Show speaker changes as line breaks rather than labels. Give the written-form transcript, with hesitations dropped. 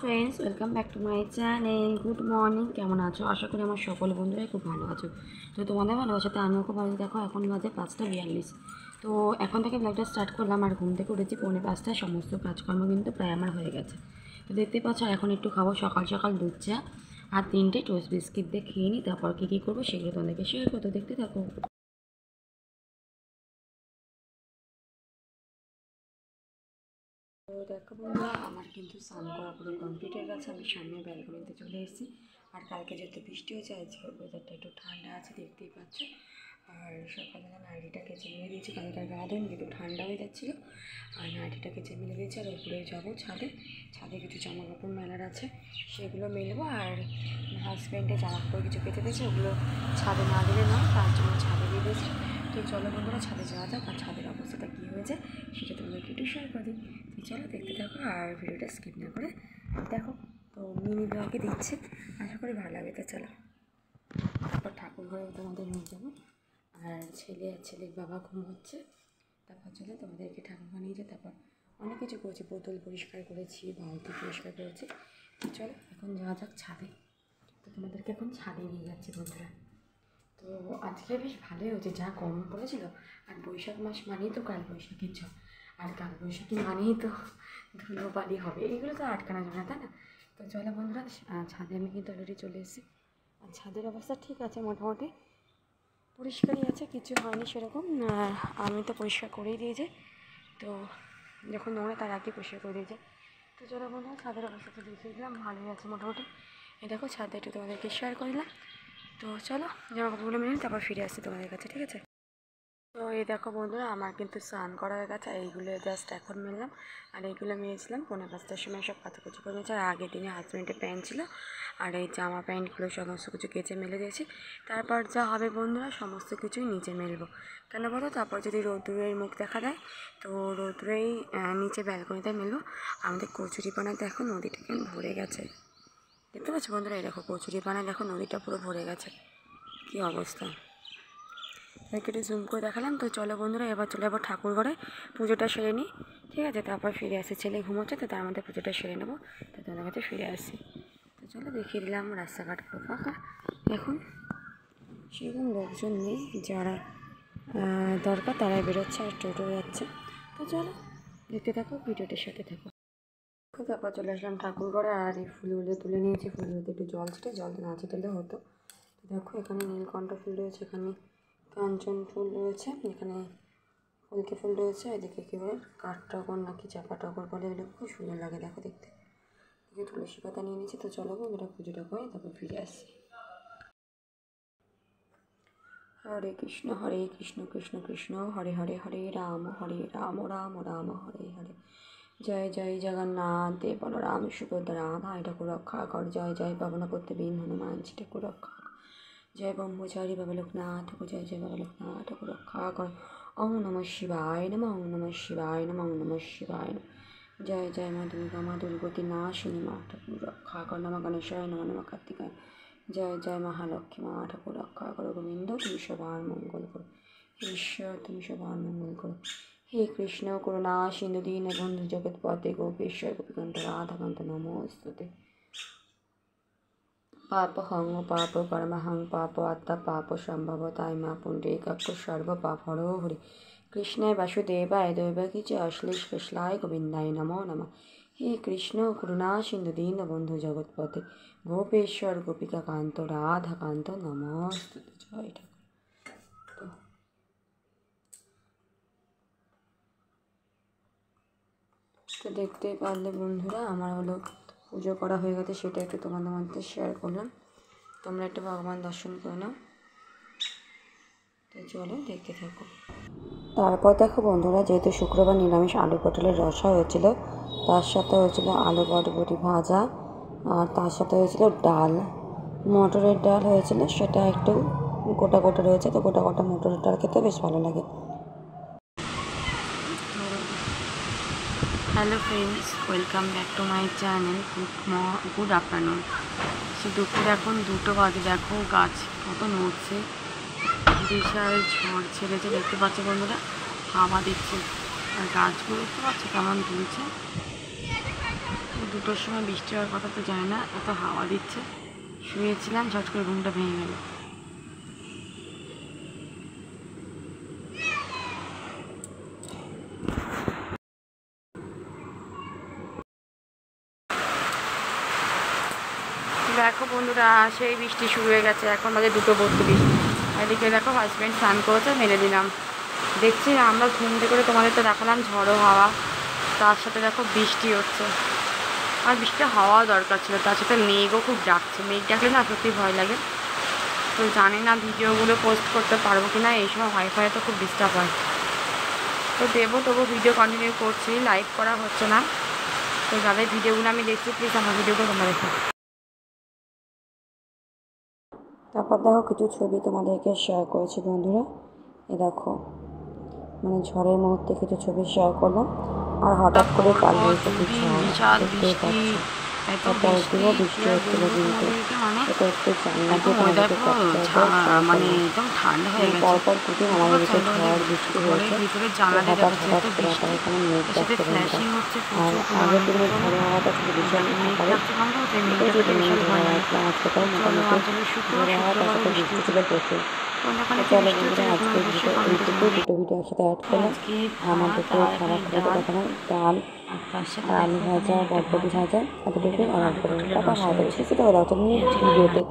Friends, welcome back to my channel. Good morning, কেমন আছো? আশা করি আমার সকল বন্ধুরাই খুব ভালো আছো। তো তোমাদের ভালোবাসাতে আমিও খুব ভালো। দেখো এখন বাজে 5:42। তো এখন থেকে ব্লগটা স্টার্ট করলাম। আর ঘুম থেকে উঠেছি 4:45। সমস্ত কাজকর্ম কিন্তু প্রায় আমার হয়ে গেছে। তো দেখতে পাচ্ছ এখন একটু খাবো সকাল সকাল দুধ চা আর 3টে টোস্ট বিস্কিট দিয়ে খেয়ে নিই। তারপর কী করবো সেগুলো তোমাদেরকে শেয়ার করতে, দেখতে থাকো। তো দেখো বন্ধুরা, আমার কিন্তু স্নান করা পুরো কমপ্লিট হয়ে গেছে। আমি সামনে ব্যালকনিতে চলে এসেছি। আর কালকে যেহেতু বৃষ্টি হয়েছে, আজকে ওয়েদারটা একটু ঠান্ডা আছে, দেখতেই পাচ্ছ। আর সকালবেলা নাইটিটা কেচে মেলে দিয়েছি, কালকে গা ধুন একটু ঠান্ডা হয়ে যাচ্ছিলো। আর নাইটিটা কেচে মেলে দিয়েছি। আর উপরে যাবো ছাদে। ছাদে কিছু জামা কাপড় মেলার আছে, সেগুলো মেলবো। আর হাজব্যান্ডে জামা কাপড় কিছু কেটে দিয়েছে, ওগুলো ছাদে না দিলে নয়, তার জন্য ছাদে দিয়ে দিয়েছি। তো চলো বন্ধুরা, ছাদে যাওয়া যাক। আর ছাদের অবস্থাটা কী হয়েছে সেটা তোমাদেরকে একটু শেয়ার করে দিই। তো চলো দেখতে থাকো আর ভিডিওটা স্কিপ না করে দেখো। তো মিনি ব্লগে দিচ্ছি, আশা করি ভালো লাগে। তো চলো, তারপর ঠাকুর ঘরে তোমাদের নিয়ে যাবো। আর ছেলের বাবা ঘুম হচ্ছে। তারপর চলে তোমাদেরকে ঠাকুর ঘরে নিয়ে যাই। তারপর অনেক কিছু করেছি, বোতল পরিষ্কার করেছি, বালতি পরিষ্কার করেছি। চলো এখন যাওয়া যাক ছাদে। তো তোমাদেরকে এখন ছাদে নিয়ে যাচ্ছি বন্ধুরা। তো আজকে বেশ ভালোই হয়েছে, যা গরম পড়েছিল। আর বৈশাখ মাস মানেই তো কাল বৈশাখীর ঝড়। আর কাল বৈশাখী মানেই তো ধুলোবালি হবে, এগুলো তো আটকানো যাবে না, তাই না? তো চলো বন্ধুরা, ছাদে আমি কিন্তু অলরেডি চলে এসেছি। আর ছাদের অবস্থা ঠিক আছে, মোটামুটি পরিষ্কারই আছে, কিছু হয়নি সেরকম। আর আমি তো পরিষ্কার করেই দিয়েছি। তো যখন নোংরা তার আগে পরিষ্কার করে দিয়েছে। তো চলো বন্ধুরা, ছাদের অবস্থাটা দেখিয়ে দিলাম, ভালোই আছে মোটামুটি। এই দেখো ছাদে একটু তোমাদেরকে শেয়ার করে দিলাম। তো চলো জামা কাপড়গুলো মেনে নিই, তারপর ফিরে আসছি তোমাদের কাছে, ঠিক আছে? তো এই দেখো বন্ধুরা, আমার কিন্তু স্নান করা হয়ে গেছে। এইগুলো জাস্ট এখন মেললাম। আর এইগুলো মেরেছিলাম 5:45টার সময়, সব কাচাকুচি করে নিয়েছি। আর আগের দিনে হাজব্যান্ডের প্যান্ট ছিল, আর এই জামা প্যান্টগুলো সমস্ত কিছু কেচে মেলে দিয়েছি। তারপর যা হবে বন্ধুরা, সমস্ত কিছুই নিচে মেলবো। কেন বলো, তারপর যদি রোদ্দুরের মুখ দেখা দেয়, তো রোদ্দুরেই নিচে ব্যালকনিতে মেলবো। আমাদের কচুরিপানায় দেখো নদীটা কেমন ভরে গেছে, দেখতে পাচ্ছ বন্ধুরা? এই দেখো কচুরিপানায় দেখো নদীটা পুরো ভরে গেছে, কী অবস্থা। একটু জুম করে দেখালাম। তো চলো বন্ধুরা, এবার চলে যাবো ঠাকুর ঘরে, পুজোটা সেরে নিই, ঠিক আছে? তারপর ফিরে আসি। ছেলে ঘুমোচ্ছে, তো তার মধ্যে পুজোটা সেরে নেবো। তো তোমাদের কাছে ফিরে আসি। তো চলো দেখিয়ে দিলাম, রাস্তাঘাট পুরো ফাঁকা এখন, সেরকম লোকজন নেই। যারা দরকার তারাই বেরোচ্ছে আর টোটো যাচ্ছে। তো চলো দেখতে থাকো, ভিডিওটার সাথে থাকো। তারপর চলে আসলাম ঠাকুর ঘরে। আর এই ফুলগুলো তুলে নিয়েছি, ফুলগুলোতে একটু জল ছিটে, জলটা না ছিটালে হতো। দেখো এখানে নীলকণ্ঠ ফুল রয়েছে, এখানে কাঞ্চন ফুল রয়েছে, এখানে ফুলকি ফুল রয়েছে, এদিকে কী বলে কাঠটগর নাকি চাপা টগর বলে, এগুলো খুব সুন্দর লাগে দেখো দেখতে। এদিকে তুলসী পাতা নিয়ে নিয়েছি। তো চলো ওটা পুজোটা করে তারপর ফিরে আসছি। হরে কৃষ্ণ কৃষ্ণ কৃষ্ণ হরে হরে, হরে রাম রাম রাম হরে হরে। জয় জয় জগন্নাথ দেব বলরাম সুভদ্রা, ভাই ঠাকুর রক্ষা কর। জয় জয় পবনপতি বীন হনুমান ঠাকুর রক্ষা কর। জয় ব্রহ্মচারী বাবা লোকনাথ ঠাকুর, জয় জয় বাবা লোকনাথ ঠাকুর রক্ষা কর। ওম নমঃ শিবায় নমঃ, ওম নমঃ শিবায় নমঃ, ওম নমঃ শিবায় নমঃ। জয় জয় মা দুর্গা, মা দুর্গতি নাশিনী, মা ঠাকুর রক্ষা কর। নমঃ গণেশায় নমঃ, নমঃ কার্তিকায়। জয় জয় মহালক্ষ্মী, মা ঠাকুর রক্ষা করো। গোবিন্দ তুমি সবার মঙ্গল করো, ঈশ্বর তুমি সবার মঙ্গল করো। হে কৃষ্ণ করুণা সিন্ধু দীনবন্ধু জগৎপতে গোপেশ্বর গোপীকান্ত রাধাকান্ত নমস্তুতে। পাপহং পাপ পরমহং পাপ আত্মা পাপ সম্ভব তাই মা পুণ্ডরীকাক্ষ সর্ব পাপ হরো হরি। কৃষ্ণায় বাসুদেবায় দৈবকী চ অশ্লেষ কৃষ্ণায় গোবিন্দায় নমো নমঃ। হে কৃষ্ণ করুণা সিন্ধু দীনবন্ধু জগৎপতে গোপেশ্বর গোপিকা কান্ত রাধাকান্ত নমস্তুতে। জয় ঠাকুর। তো দেখতেই পারলে বন্ধুরা, আমার হলো পুজো করা হয়ে গেছে, সেটা একটু তোমাদের মধ্যে শেয়ার করলাম। তোমরা একটু ভগবান দর্শন করে নাও। তো চলো দেখতে থাকো। তারপর দেখো বন্ধুরা, যেহেতু শুক্রবার নিরামিষ আলু পটলের রসা হয়েছিল, তার সাথে হয়েছিল আলু বটবটি ভাজা, আর তার সাথে হয়েছিল ডাল, মটরের ডাল হয়েছিল, সেটা একটু গোটা গোটা রয়েছে। তো গোটা গোটা মটরের ডাল খেতে বেশ ভালো লাগে। Hello friends, welcome back to my channel. Good afternoon. সে দুপুর এখন 2টো বাজে। দেখো গাছ কত নড়ছে, বিশাল ঝড় ছেড়েছে, দেখতে পাচ্ছি বন্ধুরা, হাওয়া দিচ্ছে। আর গাছগুলো দেখতে পাচ্ছি কেমন দুলছে, 2টোর সময় বৃষ্টি হওয়ার কথা তো জানি না, এত হাওয়া দিচ্ছে। শুয়েছিলাম, ঝট করে ঘুমটা ভেঙে গেল। দেখো বন্ধুরা, সেই বৃষ্টি শুরু হয়ে গেছে। এখন বাজে 2:32। এদিকে দেখো হাজব্যান্ড স্নান করেছে, মেরে দিলাম। দেখছি আমরা ঘুম করে তোমাদের তো দেখালাম ঝড়ো হাওয়া, তার সাথে দেখো বৃষ্টি হচ্ছে। আর বৃষ্টিটা হাওয়া দরকার ছিল, তার সাথে মেঘও খুব ডাকছে। মেঘ ডাকলে না সত্যি ভয় লাগে। তো জানি না ভিডিওগুলো পোস্ট করতে পারবো কি না, এই সময় ওয়াইফাই তো খুব ডিস্টার্ব হয়। তো দেবো, তবু ভিডিও কন্টিনিউ করছি, লাইভ করা হচ্ছে না। তো যাদের ভিডিওগুলো আমি দেখছি, প্লিজ আমার ভিডিওগুলো তোমরা দেখো। তারপর দেখো কিছু ছবি তোমাদেরকে শেয়ার করেছি বন্ধুরা। এ দেখো, মানে ঝড়ের মুহূর্তে কিছু ছবি শেয়ার করলাম। আর হঠাৎ করে কালবৈশাখী ঝড় দেখতেই পাচ্ছি। তারপরের দিনও বৃষ্টি হচ্ছিল, কিন্তু এটা একটু জানলা দিয়ে তোমাদেরকে ক্যাপচার করে
মানে একদম ঠান্ডা হয়ে গেছে।
পরপর দুদিন আমাদের দিকে ঝড় বৃষ্টি হয়েছে। হঠাৎ হঠাৎ করে আবার এখানে মেঘ ডাকতে রয়েছে। আর আগের দিনের ঝড়ে হাওয়াটা ছিল বিশাল আকারে। প্রচুর পরিমাণে ঝড় হওয়া ছিল। আজকে তাও মোটামুটি ঝড়ে হাওয়া, তার সাথে বৃষ্টি ছিল প্রচুর। চলো বন্ধুরা, আজকের ভিডিও এইটুকু। দুটো ভিডিও একসাথে অ্যাড করলাম। আমার দুপুরে খাবার খাবারটা দেখালাম, ডাল আর আলু ভাজা, বরবটি ভাজা, এতটুকুই অর্ডার করলাম। টাটা, ভালো থাকবে, সুস্থ থাকো। ভিডিওতে